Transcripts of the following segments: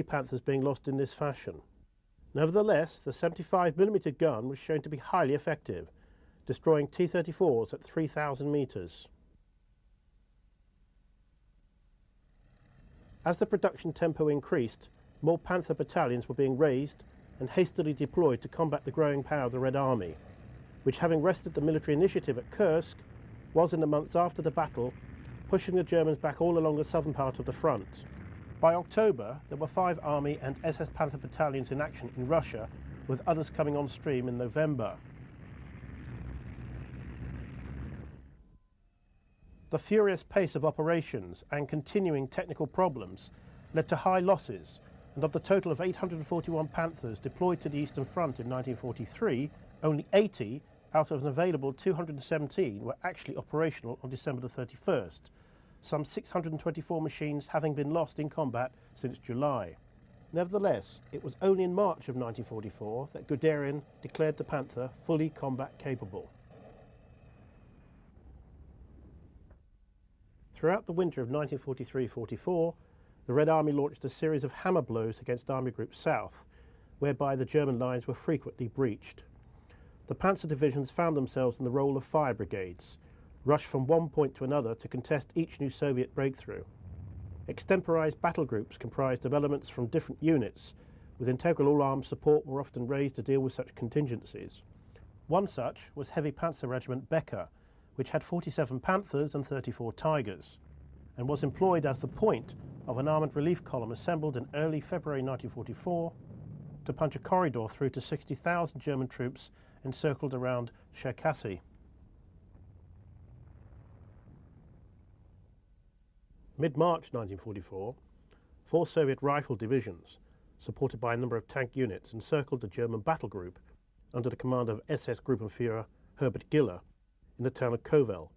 many Panthers being lost in this fashion. Nevertheless, the 75mm gun was shown to be highly effective, destroying T-34s at 3,000 metres. As the production tempo increased, more Panther battalions were being raised and hastily deployed to combat the growing power of the Red Army, which, having wrested the military initiative at Kursk, was in the months after the battle pushing the Germans back all along the southern part of the front. By October, there were 5 Army and SS Panther battalions in action in Russia, with others coming on stream in November. The furious pace of operations and continuing technical problems led to high losses, and of the total of 841 Panthers deployed to the Eastern Front in 1943, only 80 out of an available 217 were actually operational on December the 31st, some 624 machines having been lost in combat since July. Nevertheless, it was only in March of 1944 that Guderian declared the Panther fully combat capable. Throughout the winter of 1943-44, the Red Army launched a series of hammer blows against Army Group South, whereby the German lines were frequently breached. The Panzer divisions found themselves in the role of fire brigades, rushed from one point to another to contest each new Soviet breakthrough. Extemporized battle groups comprised of elements from different units, with integral all-armed support were often raised to deal with such contingencies. One such was Heavy Panzer Regiment Becker, which had 47 Panthers and 34 Tigers, and was employed as the point of an armoured relief column assembled in early February 1944 to punch a corridor through to 60,000 German troops encircled around Cherkassy. Mid-March 1944, 4 Soviet rifle divisions, supported by a number of tank units, encircled the German battle group under the command of SS Gruppenführer Herbert Giller in the town of Kovel,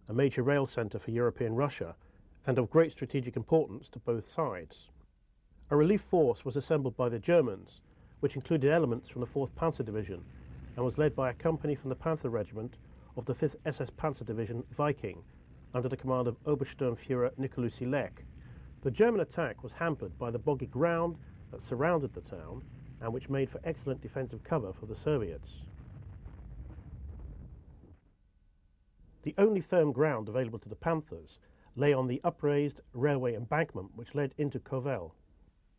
a major rail centre for European Russia and of great strategic importance to both sides. A relief force was assembled by the Germans, which included elements from the 4th Panzer Division and was led by a company from the Panther Regiment of the 5th SS Panzer Division Viking under the command of Obersturmführer Nicolaus Lech. The German attack was hampered by the boggy ground that surrounded the town and which made for excellent defensive cover for the Soviets. The only firm ground available to the Panthers lay on the upraised railway embankment which led into Kovel.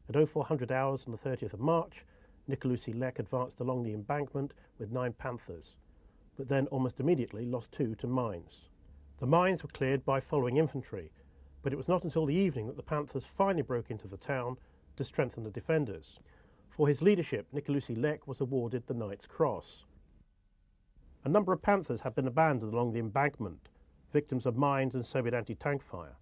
At 0400 hours on the 30th of March, Nicolaus Lech advanced along the embankment with 9 Panthers, but then almost immediately lost 2 to mines. The mines were cleared by following infantry, but it was not until the evening that the Panthers finally broke into the town to strengthen the defenders. For his leadership, Nicolaus Lech was awarded the Knight's Cross. A number of Panthers had been abandoned along the embankment, victims of mines and Soviet anti-tank fire,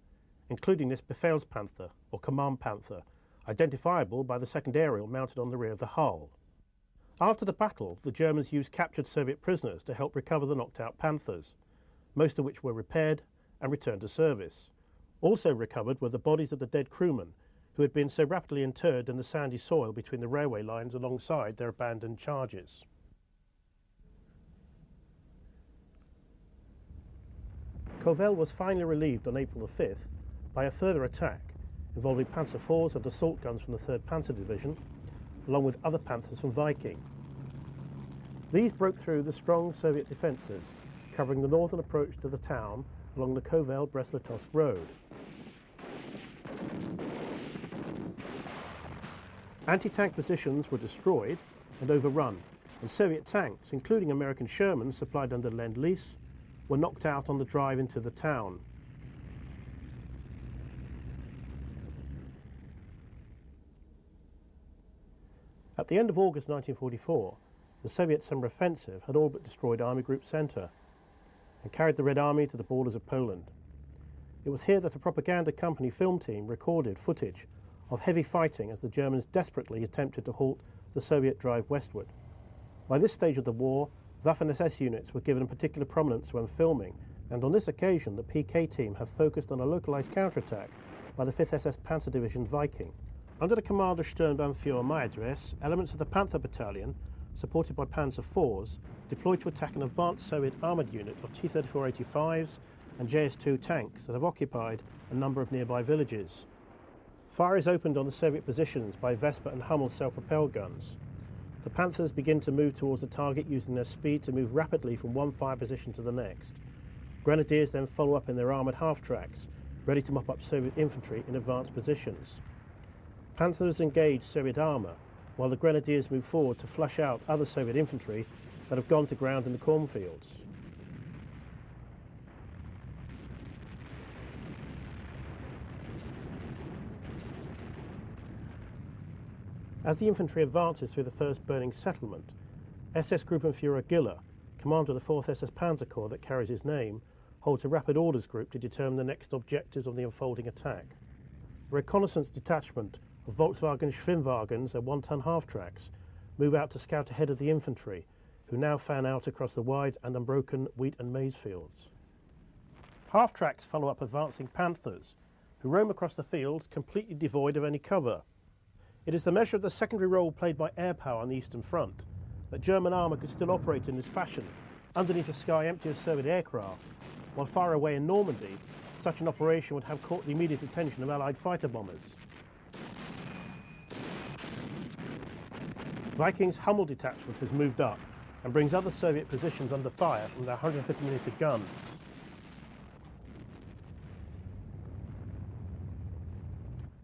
including this Befehlspanther, or Command Panther, identifiable by the second aerial mounted on the rear of the hull. After the battle, the Germans used captured Soviet prisoners to help recover the knocked-out Panthers, most of which were repaired and returned to service. Also recovered were the bodies of the dead crewmen, who had been so rapidly interred in the sandy soil between the railway lines alongside their abandoned charges. Kovel was finally relieved on April the 5th by a further attack involving Panzer IVs and assault guns from the 3rd Panzer Division, along with other Panthers from Viking. These broke through the strong Soviet defences, covering the northern approach to the town along the Kovel-Brest-Litovsk road. Anti-tank positions were destroyed and overrun, and Soviet tanks, including American Shermans supplied under Lend-Lease, were knocked out on the drive into the town. At the end of August 1944, the Soviet summer offensive had all but destroyed Army Group Centre and carried the Red Army to the borders of Poland. It was here that a propaganda company film team recorded footage of heavy fighting as the Germans desperately attempted to halt the Soviet drive westward. By this stage of the war, Waffen-SS units were given particular prominence when filming, and on this occasion the PK team have focused on a localized counterattack by the 5th SS Panzer Division Viking. Under the command of Sturmbannführer Maedres, elements of the Panther Battalion, supported by Panzer IVs, deployed to attack an advanced Soviet armoured unit of T-34-85s and JS-2 tanks that have occupied a number of nearby villages. Fire is opened on the Soviet positions by Vespa and Hummel self-propelled guns. The Panthers begin to move towards the target using their speed to move rapidly from one fire position to the next. Grenadiers then follow up in their armoured half-tracks, ready to mop up Soviet infantry in advanced positions. Panthers engage Soviet armour, while the Grenadiers move forward to flush out other Soviet infantry that have gone to ground in the cornfields. As the infantry advances through the first burning settlement, SS Gruppenführer Giller, commander of the 4th SS Panzer Corps that carries his name, holds a rapid orders group to determine the next objectives of the unfolding attack. A reconnaissance detachment of Volkswagen Schwimmwagens and one-ton half-tracks move out to scout ahead of the infantry, who now fan out across the wide and unbroken wheat and maize fields. Half-tracks follow up advancing Panthers, who roam across the fields completely devoid of any cover. It is the measure of the secondary role played by air power on the Eastern Front that German armour could still operate in this fashion, underneath a sky empty of Soviet aircraft, while far away in Normandy, such an operation would have caught the immediate attention of Allied fighter bombers. Viking's Hummel detachment has moved up and brings other Soviet positions under fire from their 150mm guns.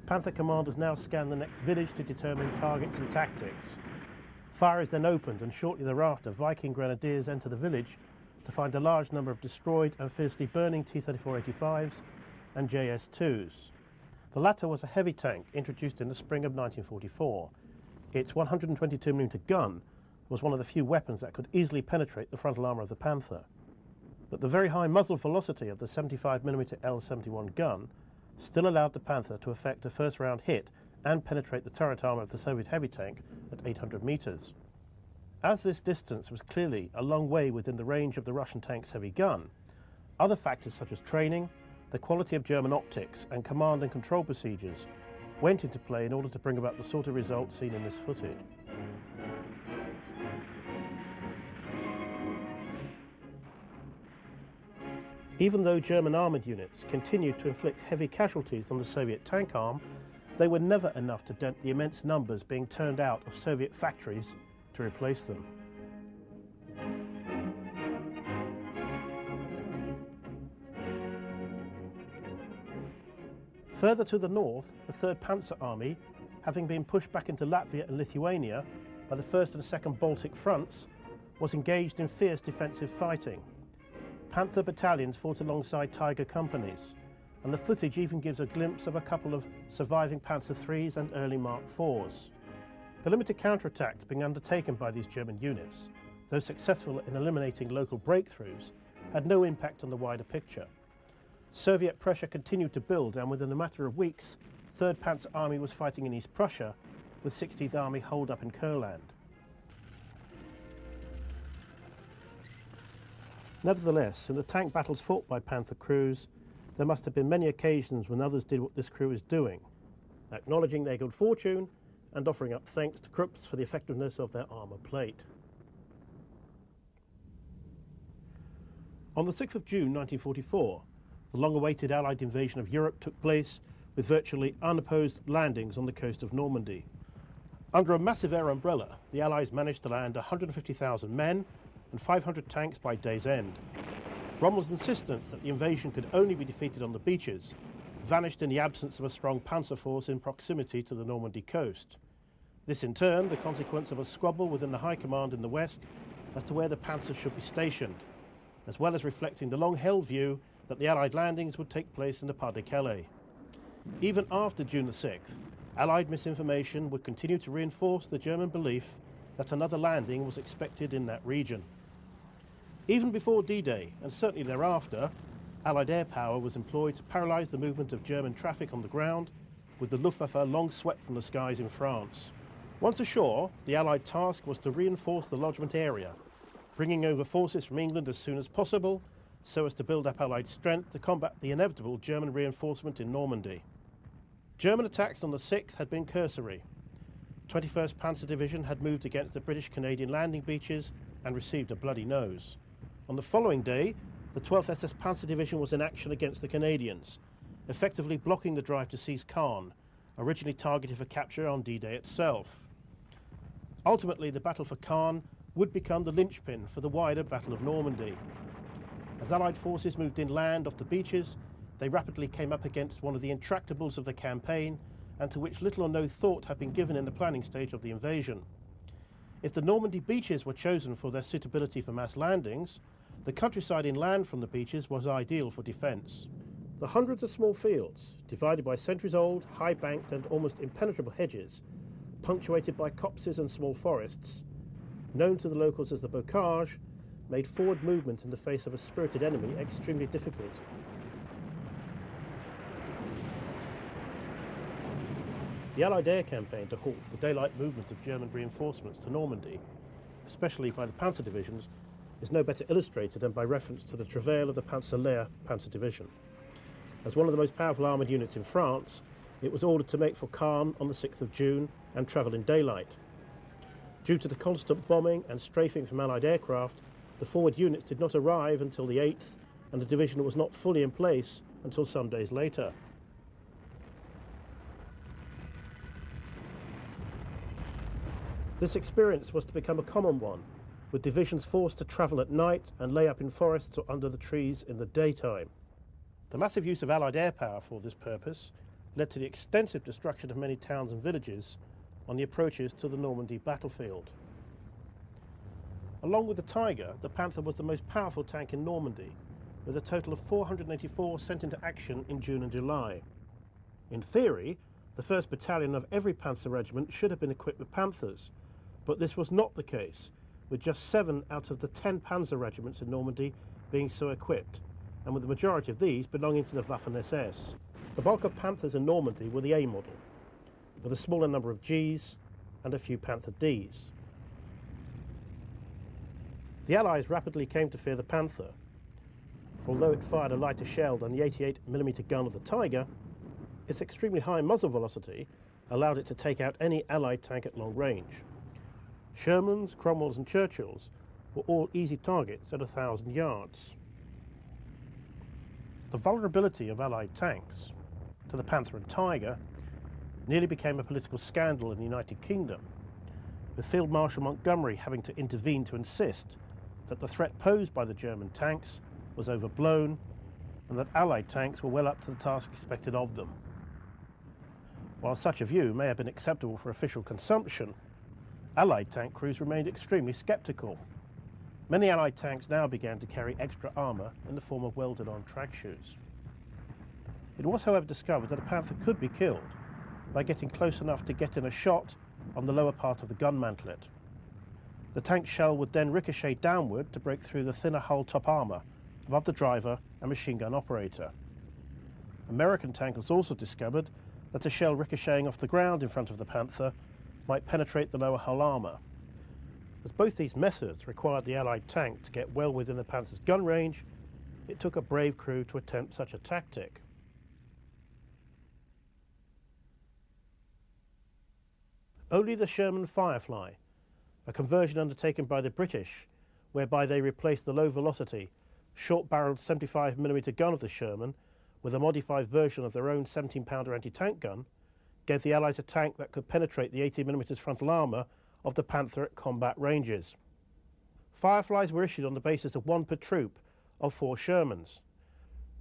Panther commanders now scan the next village to determine targets and tactics. Fire is then opened, and shortly thereafter Viking grenadiers enter the village to find a large number of destroyed and fiercely burning T-34-85s and JS-2s. The latter was a heavy tank introduced in the spring of 1944. Its 122mm gun was one of the few weapons that could easily penetrate the frontal armour of the Panther. But the very high muzzle velocity of the 75mm L-71 gun still allowed the Panther to effect a first-round hit and penetrate the turret armour of the Soviet heavy tank at 800 metres. As this distance was clearly a long way within the range of the Russian tank's heavy gun, other factors such as training, the quality of German optics and command and control procedures went into play in order to bring about the sort of results seen in this footage. Even though German armoured units continued to inflict heavy casualties on the Soviet tank arm, they were never enough to dent the immense numbers being turned out of Soviet factories to replace them. Further to the north, the 3rd Panzer Army, having been pushed back into Latvia and Lithuania by the 1st and 2nd Baltic fronts, was engaged in fierce defensive fighting. Panther battalions fought alongside Tiger companies, and the footage even gives a glimpse of a couple of surviving Panzer IIIs and early Mark IVs. The limited counterattacks being undertaken by these German units, though successful in eliminating local breakthroughs, had no impact on the wider picture. Soviet pressure continued to build, and within a matter of weeks, 3rd Panzer Army was fighting in East Prussia, with 16th Army holed up in Kurland. Nevertheless, in the tank battles fought by Panther crews, there must have been many occasions when others did what this crew is doing, acknowledging their good fortune and offering up thanks to Krupps for the effectiveness of their armour plate. On the 6th of June 1944, the long-awaited Allied invasion of Europe took place with virtually unopposed landings on the coast of Normandy. Under a massive air umbrella, the Allies managed to land 150,000 men and 500 tanks by day's end. Rommel's insistence that the invasion could only be defeated on the beaches vanished in the absence of a strong panzer force in proximity to the Normandy coast. This in turn the consequence of a squabble within the high command in the west as to where the panzers should be stationed, as well as reflecting the long-held view that the Allied landings would take place in the Pas-de-Calais. Even after June the 6th, Allied misinformation would continue to reinforce the German belief that another landing was expected in that region. Even before D-Day, and certainly thereafter, Allied air power was employed to paralyse the movement of German traffic on the ground, with the Luftwaffe long swept from the skies in France. Once ashore, the Allied task was to reinforce the lodgement area, bringing over forces from England as soon as possible, so as to build up Allied strength to combat the inevitable German reinforcement in Normandy. German attacks on the 6th had been cursory. 21st Panzer Division had moved against the British-Canadian landing beaches and received a bloody nose. On the following day, the 12th SS Panzer Division was in action against the Canadians, effectively blocking the drive to seize Caen, originally targeted for capture on D-Day itself. Ultimately, the Battle for Caen would become the linchpin for the wider Battle of Normandy. As Allied forces moved inland off the beaches, they rapidly came up against one of the intractables of the campaign, and to which little or no thought had been given in the planning stage of the invasion. If the Normandy beaches were chosen for their suitability for mass landings, the countryside inland from the beaches was ideal for defence. The hundreds of small fields, divided by centuries-old, high-banked and almost impenetrable hedges, punctuated by copses and small forests, known to the locals as the bocage, made forward movement in the face of a spirited enemy extremely difficult. The Allied air campaign to halt the daylight movement of German reinforcements to Normandy, especially by the Panzer divisions, is no better illustrated than by reference to the travail of the Panzer Lehr Panzer Division. As one of the most powerful armoured units in France, it was ordered to make for Caen on the 6th of June and travel in daylight. Due to the constant bombing and strafing from Allied aircraft, the forward units did not arrive until the 8th, and the division was not fully in place until some days later. This experience was to become a common one, with divisions forced to travel at night and lay up in forests or under the trees in the daytime. The massive use of Allied air power for this purpose led to the extensive destruction of many towns and villages on the approaches to the Normandy battlefield. Along with the Tiger, the Panther was the most powerful tank in Normandy, with a total of 484 sent into action in June and July. In theory, the 1st Battalion of every Panzer regiment should have been equipped with Panthers, but this was not the case, with just 7 out of the 10 Panzer regiments in Normandy being so equipped, and with the majority of these belonging to the Waffen-SS. The bulk of Panthers in Normandy were the A model, with a smaller number of Gs and a few Panther Ds. The Allies rapidly came to fear the Panther, for although it fired a lighter shell than the 88mm gun of the Tiger, its extremely high muzzle velocity allowed it to take out any Allied tank at long range. Shermans, Cromwells and Churchills were all easy targets at 1,000 yards. The vulnerability of Allied tanks to the Panther and Tiger nearly became a political scandal in the United Kingdom, with Field Marshal Montgomery having to intervene to insist that the threat posed by the German tanks was overblown and that Allied tanks were well up to the task expected of them. While such a view may have been acceptable for official consumption, Allied tank crews remained extremely sceptical. Many Allied tanks now began to carry extra armour in the form of welded-on track shoes. It was, however, discovered that a Panther could be killed by getting close enough to get in a shot on the lower part of the gun mantlet. The tank shell would then ricochet downward to break through the thinner hull top armour above the driver and machine gun operator. American tankers also discovered that a shell ricocheting off the ground in front of the Panther might penetrate the lower hull armour. As both these methods required the Allied tank to get well within the Panther's gun range, it took a brave crew to attempt such a tactic. Only the Sherman Firefly, a conversion undertaken by the British, whereby they replaced the low-velocity, short-barrelled 75mm gun of the Sherman with a modified version of their own 17-pounder anti-tank gun, gave the Allies a tank that could penetrate the 80mm frontal armour of the Panther at combat ranges. Fireflies were issued on the basis of 1 per troop of 4 Shermans.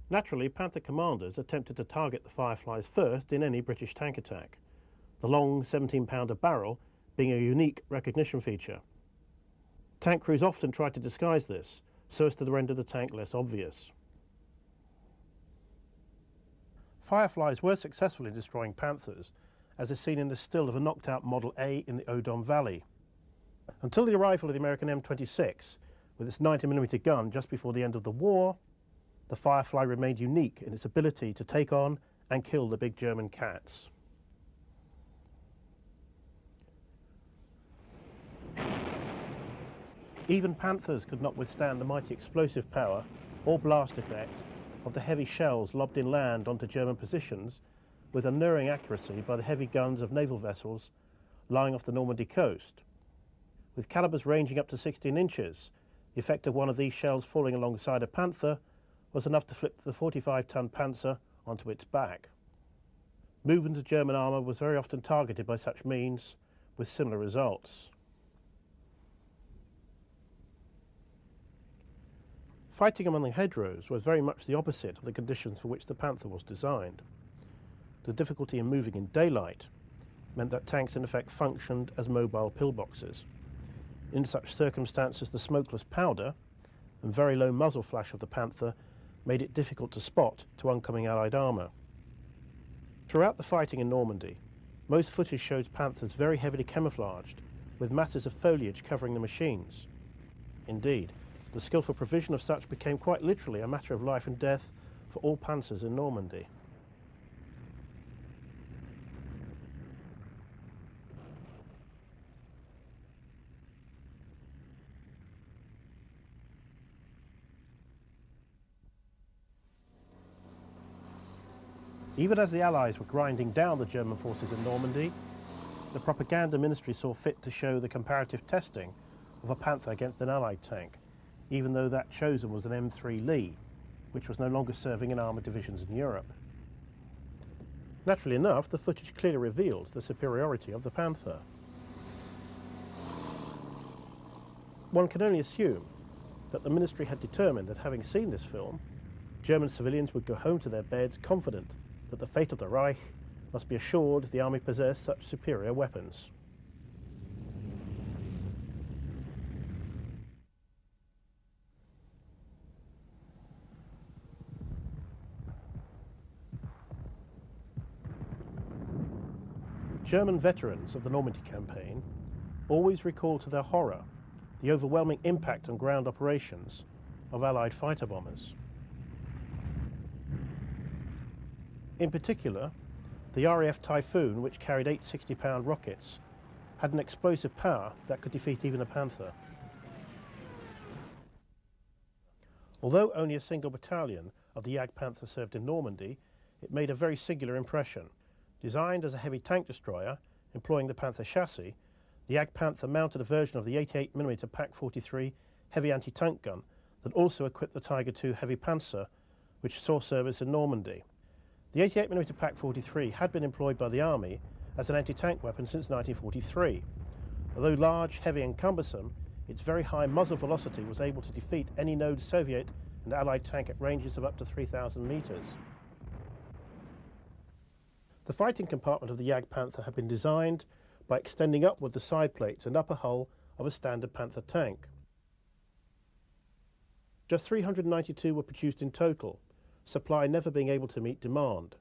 Naturally, Panther commanders attempted to target the Fireflies first in any British tank attack, the long 17-pounder barrel being a unique recognition feature. Tank crews often tried to disguise this so as to render the tank less obvious. Fireflies were successful in destroying Panthers, as is seen in the still of a knocked-out Model A in the Odon Valley. Until the arrival of the American M26, with its 90mm gun just before the end of the war, the Firefly remained unique in its ability to take on and kill the big German cats. Even Panthers could not withstand the mighty explosive power or blast effect of the heavy shells lobbed inland onto German positions with unerring accuracy by the heavy guns of naval vessels lying off the Normandy coast. With calibers ranging up to 16 inches, the effect of one of these shells falling alongside a Panther was enough to flip the 45-ton Panzer onto its back. Movement of German armour was very often targeted by such means, with similar results. Fighting among the hedgerows was very much the opposite of the conditions for which the Panther was designed. The difficulty in moving in daylight meant that tanks in effect functioned as mobile pillboxes. In such circumstances, the smokeless powder and very low muzzle flash of the Panther made it difficult to spot to oncoming Allied armour. Throughout the fighting in Normandy, most footage shows Panthers very heavily camouflaged, with masses of foliage covering the machines. Indeed, the skillful provision of such became quite literally a matter of life and death for all Panzers in Normandy. Even as the Allies were grinding down the German forces in Normandy, the propaganda ministry saw fit to show the comparative testing of a Panther against an Allied tank, even though that chosen was an M3 Lee, which was no longer serving in armoured divisions in Europe. Naturally enough, the footage clearly revealed the superiority of the Panther. One can only assume that the ministry had determined that, having seen this film, German civilians would go home to their beds confident that the fate of the Reich must be assured the army possessed such superior weapons. German veterans of the Normandy campaign always recall to their horror the overwhelming impact on ground operations of Allied fighter bombers. In particular, the RAF Typhoon, which carried 8 60-pound rockets, had an explosive power that could defeat even a Panther. Although only a single battalion of the Jagdpanther served in Normandy, it made a very singular impression. Designed as a heavy tank destroyer, employing the Panther chassis, the Jagdpanther mounted a version of the 88mm Pak-43 heavy anti-tank gun that also equipped the Tiger II heavy Panzer, which saw service in Normandy. The 88mm Pak-43 had been employed by the Army as an anti-tank weapon since 1943. Although large, heavy and cumbersome, its very high muzzle velocity was able to defeat any known Soviet and Allied tank at ranges of up to 3,000 metres. The fighting compartment of the Jagdpanther had been designed by extending upward the side plates and upper hull of a standard Panther tank. Just 392 were produced in total, supply never being able to meet demand.